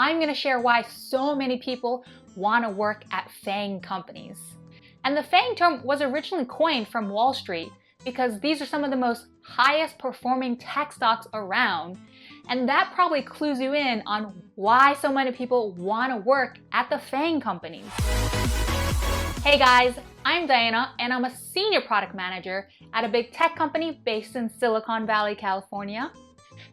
I'm going to share why so many people want to work at FAANG companies. And the FAANG term was originally coined from Wall Street because these are some of the most highest performing tech stocks around. And that probably clues you in on why so many people want to work at the FAANG companies. Hey guys, I'm Diana and I'm a senior product manager at a big tech company based in Silicon Valley, California.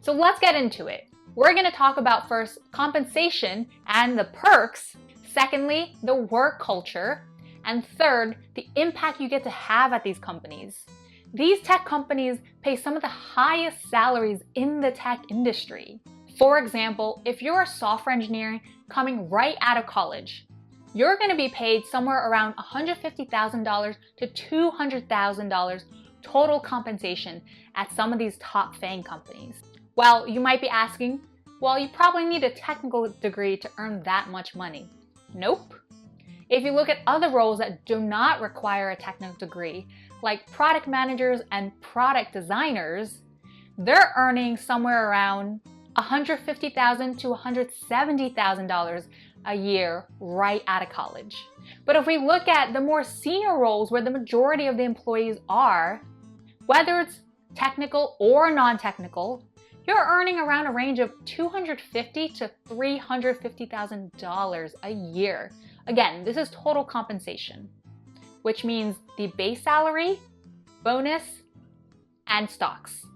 So let's get into it. We're going to talk about first compensation and the perks, secondly, the work culture, and third, the impact you get to have at these companies. These tech companies pay some of the highest salaries in the tech industry. For example, if you're a software engineer coming right out of college, you're going to be paid somewhere around $150,000 to $200,000 total compensation at some of these top FAANG companies. Well, you might be asking, well, you probably need a technical degree to earn that much money. Nope. If you look at other roles that do not require a technical degree, like product managers and product designers, they're earning somewhere around $150,000 to $170,000 a year right out of college. But if we look at the more senior roles where the majority of the employees are, whether it's technical or non-technical, you're earning around a range of $250,000 to $350,000 a year. Again, this is total compensation, which means the base salary, bonus, and stocks.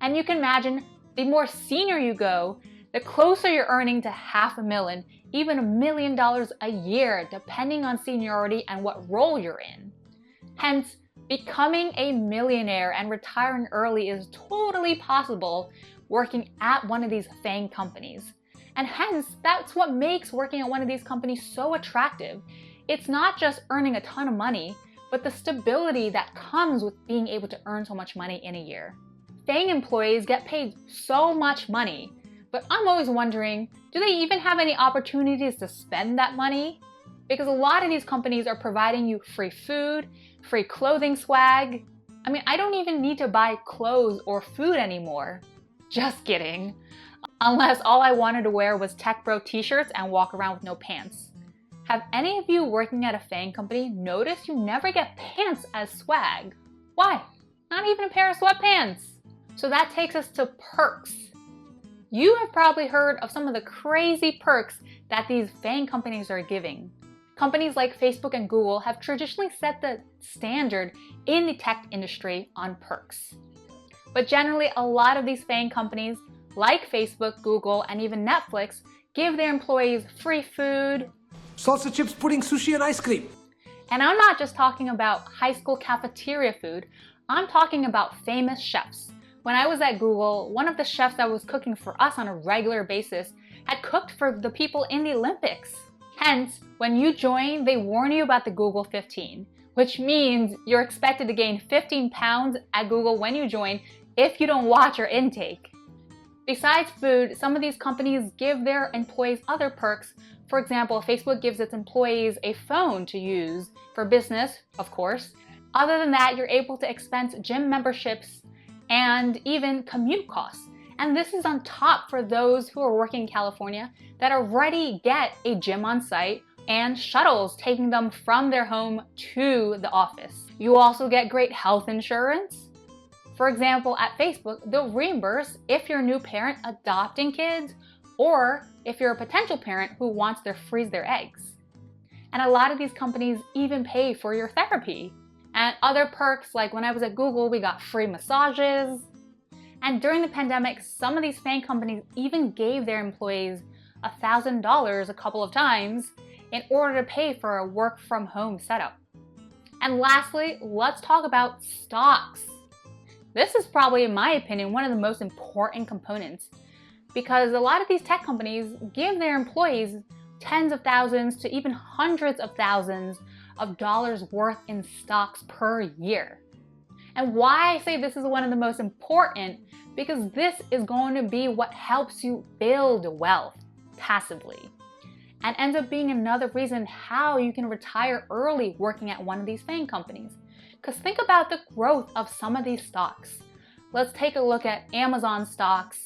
And you can imagine the more senior you go, the closer you're earning to $500,000, even $1 million a year, depending on seniority and what role you're in. Hence, becoming a millionaire and retiring early is totally possible working at one of these FAANG companies. And hence, that's what makes working at one of these companies so attractive. It's not just earning a ton of money, but the stability that comes with being able to earn so much money in a year. FAANG employees get paid so much money, but I'm always wondering, do they even have any opportunities to spend that money? Because a lot of these companies are providing you free food, free clothing swag. I mean, I don't even need to buy clothes or food anymore. Just kidding. Unless all I wanted to wear was tech bro t-shirts and walk around with no pants. Have any of you working at a FAANG company noticed you never get pants as swag? Why? Not even a pair of sweatpants. So that takes us to perks. You have probably heard of some of the crazy perks that these FAANG companies are giving. Companies like Facebook and Google have traditionally set the standard in the tech industry on perks. But generally, a lot of these FAANG companies, like Facebook, Google, and even Netflix, give their employees free food, salsa chips, pudding, sushi, and ice cream. And I'm not just talking about high school cafeteria food, I'm talking about famous chefs. When I was at Google, one of the chefs that was cooking for us on a regular basis had cooked for the people in the Olympics. Hence, when you join, they warn you about the Google 15, which means you're expected to gain 15 pounds at Google when you join if you don't watch your intake. Besides food, some of these companies give their employees other perks. For example, Facebook gives its employees a phone to use for business, of course. Other than that, you're able to expense gym memberships and even commute costs. And this is on top for those who are working in California that already get a gym on site and shuttles taking them from their home to the office. You also get great health insurance. For example, at Facebook, they'll reimburse if you're a new parent adopting kids or if you're a potential parent who wants to freeze their eggs. And a lot of these companies even pay for your therapy. And other perks, like when I was at Google, we got free massages. And during the pandemic, some of these FAANG companies even gave their employees $1,000 a couple of times in order to pay for a work from home setup. And lastly, let's talk about stocks. This is probably, in my opinion, one of the most important components because a lot of these tech companies give their employees tens of thousands to even hundreds of thousands of dollars worth in stocks per year. And why I say this is one of the most important, because this is going to be what helps you build wealth passively and ends up being another reason how you can retire early working at one of these FAANG companies. Because think about the growth of some of these stocks. Let's take a look at Amazon stocks,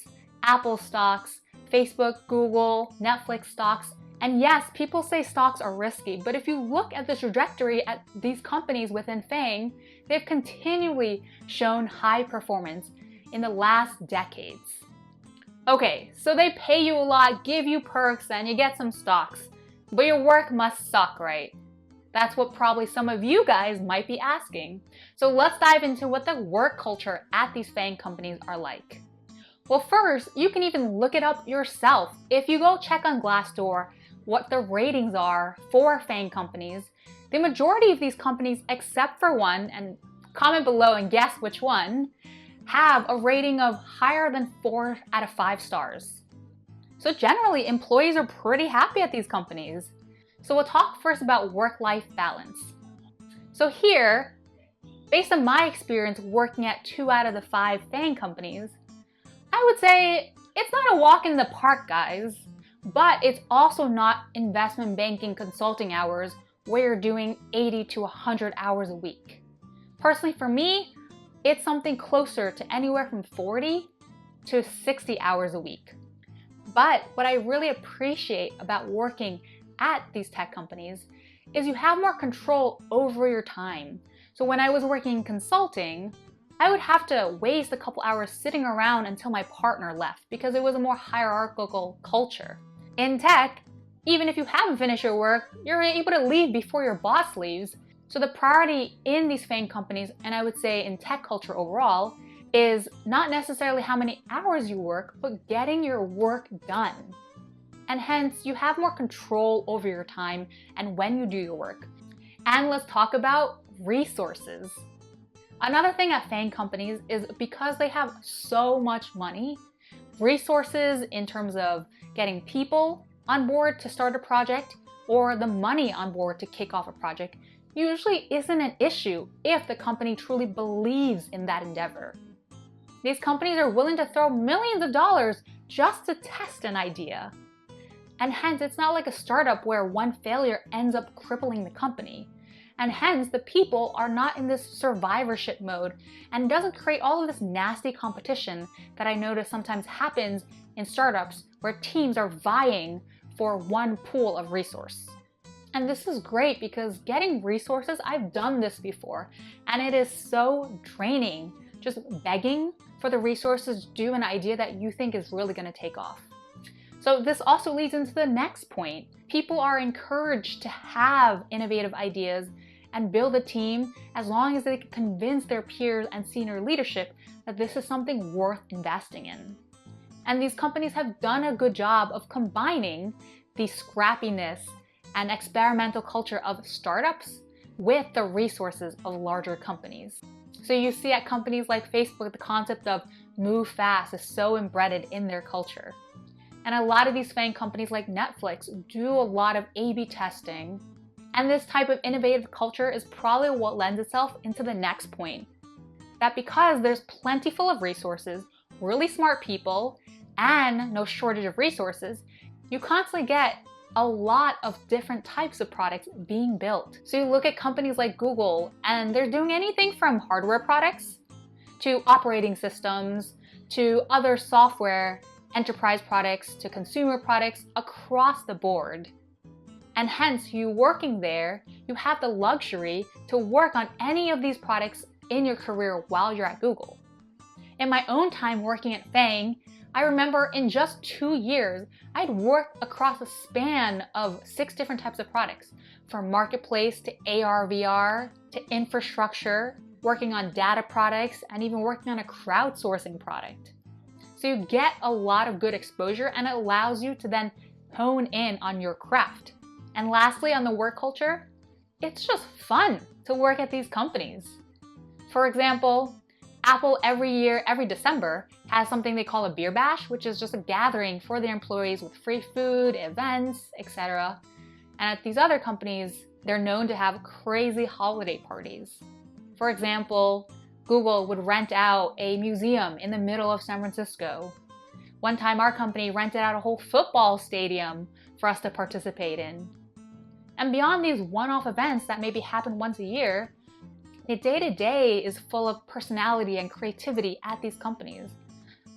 Apple stocks, Facebook, Google, Netflix stocks. And yes, people say stocks are risky, but if you look at the trajectory at these companies within FAANG, they've continually shown high performance in the last decades. Okay, so they pay you a lot, give you perks, and you get some stocks. But your work must suck, right? That's what probably some of you guys might be asking. So let's dive into what the work culture at these FAANG companies are like. Well, first, you can even look it up yourself. If you go check on Glassdoor what the ratings are for FAANG companies, the majority of these companies, except for one, and comment below and guess which one, have a rating of higher than 4 out of 5 stars. So generally, employees are pretty happy at these companies. So we'll talk first about work-life balance. So here, based on my experience working at 2 out of the 5 FAANG companies, I would say it's not a walk in the park, guys, but it's also not investment banking consulting hours where you're doing 80 to 100 hours a week. Personally, for me, it's something closer to anywhere from 40 to 60 hours a week. But what I really appreciate about working at these tech companies is you have more control over your time. So when I was working in consulting, I would have to waste a couple hours sitting around until my partner left because it was a more hierarchical culture. In tech, even if you haven't finished your work, you're able to leave before your boss leaves. So the priority in these FAANG companies, and I would say in tech culture overall, is not necessarily how many hours you work, but getting your work done. And hence, you have more control over your time and when you do your work. And let's talk about resources. Another thing at FAANG companies is because they have so much money, resources in terms of getting people on board to start a project or the money on board to kick off a project usually isn't an issue if the company truly believes in that endeavor. These companies are willing to throw millions of dollars just to test an idea. And hence, it's not like a startup where one failure ends up crippling the company. And hence, the people are not in this survivorship mode and doesn't create all of this nasty competition that I notice sometimes happens in startups where teams are vying for one pool of resource. And this is great because getting resources, I've done this before, and it is so draining just begging for the resources to do an idea that you think is really going to take off. So this also leads into the next point. People are encouraged to have innovative ideas and build a team as long as they can convince their peers and senior leadership that this is something worth investing in. And these companies have done a good job of combining the scrappiness and experimental culture of startups with the resources of larger companies. So you see at companies like Facebook, the concept of move fast is so embedded in their culture. And a lot of these FAANG companies like Netflix do a lot of A/B testing. And this type of innovative culture is probably what lends itself into the next point. That because there's plentiful of resources, really smart people, and no shortage of resources, you constantly get a lot of different types of products being built. So you look at companies like Google, and they're doing anything from hardware products to operating systems to other software, enterprise products to consumer products across the board. And hence, you working there, you have the luxury to work on any of these products in your career while you're at Google. In my own time working at FAANG, I remember in just 2 years, I'd worked across a span of 6 different types of products, from marketplace to AR/VR to infrastructure, working on data products, and even working on a crowdsourcing product. So you get a lot of good exposure and it allows you to then hone in on your craft. And lastly, on the work culture, it's just fun to work at these companies. For example, Apple every year, every December, has something they call a beer bash, which is just a gathering for their employees with free food, events, etc. And at these other companies, they're known to have crazy holiday parties. For example, Google would rent out a museum in the middle of San Francisco. One time our company rented out a whole football stadium for us to participate in. And beyond these one-off events that maybe happen once a year, the day-to-day is full of personality and creativity at these companies.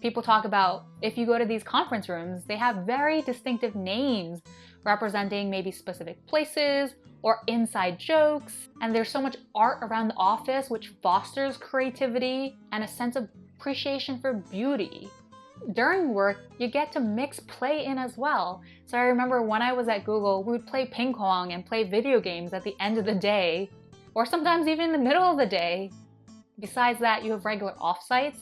People talk about if you go to these conference rooms, they have very distinctive names representing maybe specific places or inside jokes. And there's so much art around the office which fosters creativity and a sense of appreciation for beauty. During work, you get to mix play in as well. So I remember when I was at Google, we would play ping pong and play video games at the end of the day, or sometimes even in the middle of the day. Besides that, you have regular offsites.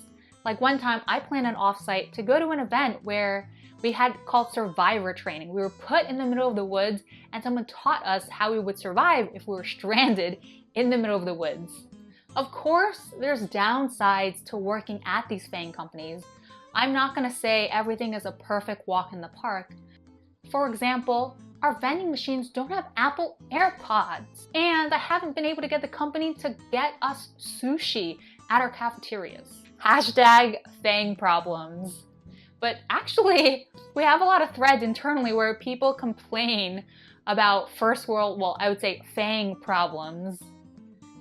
Like one time I planned an offsite to go to an event where we had called survivor training. We were put in the middle of the woods and someone taught us how we would survive if we were stranded in the middle of the woods. Of course, there's downsides to working at these FAANG companies. I'm not gonna say everything is a perfect walk in the park. For example, our vending machines don't have Apple AirPods, and I haven't been able to get the company to get us sushi at our cafeterias. Hashtag FAANG problems. But actually, we have a lot of threads internally where people complain about first world, well, I would say FAANG problems.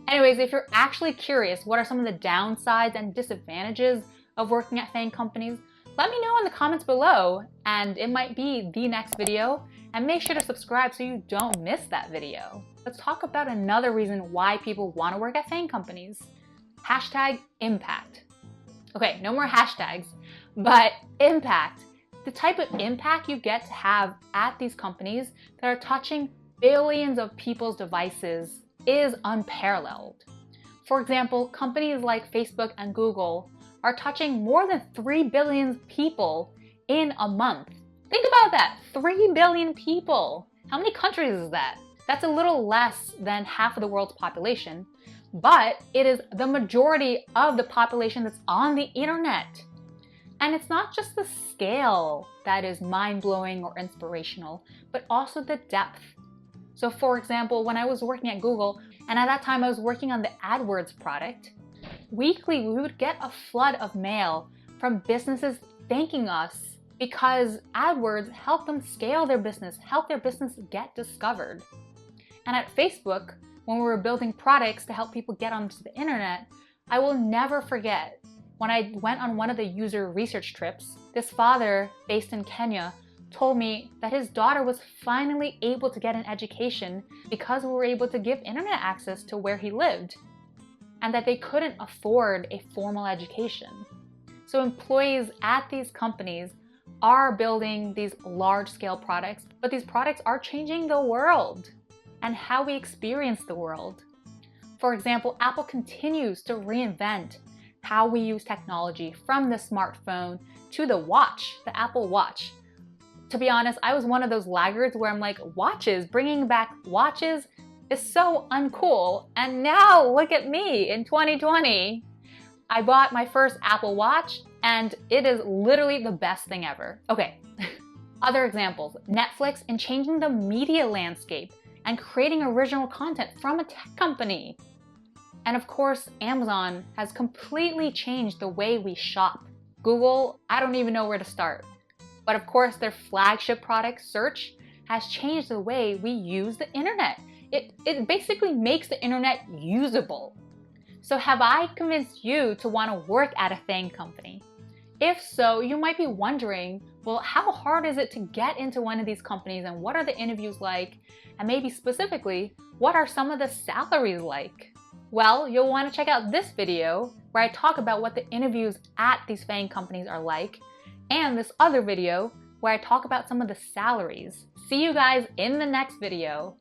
Anyways, if you're actually curious, what are some of the downsides and disadvantages of working at FAANG companies? Let me know in the comments below, and it might be the next video. And make sure to subscribe so you don't miss that video. Let's talk about another reason why people want to work at FAANG companies. Hashtag impact. Okay, no more hashtags, but impact. The type of impact you get to have at these companies that are touching billions of people's devices is unparalleled. For example, companies like Facebook and Google are touching more than 3 billion people in a month. Think about that, 3 billion people. How many countries is that? That's a little less than half of the world's population, but it is the majority of the population that's on the internet. And it's not just the scale that is mind-blowing or inspirational, but also the depth. So for example, when I was working at Google, and at that time I was working on the AdWords product, weekly we would get a flood of mail from businesses thanking us because AdWords helped them scale their business, help their business get discovered. And at Facebook, when we were building products to help people get onto the internet, I will never forget when I went on one of the user research trips, this father based in Kenya told me that his daughter was finally able to get an education because we were able to give internet access to where he lived, and that they couldn't afford a formal education. So employees at these companies are building these large-scale products, but these products are changing the world and how we experience the world. For example, Apple continues to reinvent how we use technology, from the smartphone to the watch, the Apple Watch. To be honest, I was one of those laggards where I'm like, watches, bringing back watches is so uncool. And now look at me in 2020. I bought my first Apple Watch and it is literally the best thing ever. Okay, other examples. Netflix in changing the media landscape and creating original content from a tech company. And of course, Amazon has completely changed the way we shop. Google, I don't even know where to start. But of course, their flagship product, Search, has changed the way we use the internet. It basically makes the internet usable. So have I convinced you to want to work at a FAANG company? If so, you might be wondering, well, how hard is it to get into one of these companies and what are the interviews like? And maybe specifically, what are some of the salaries like? Well, you'll want to check out this video where I talk about what the interviews at these FAANG companies are like, and this other video where I talk about some of the salaries. See you guys in the next video.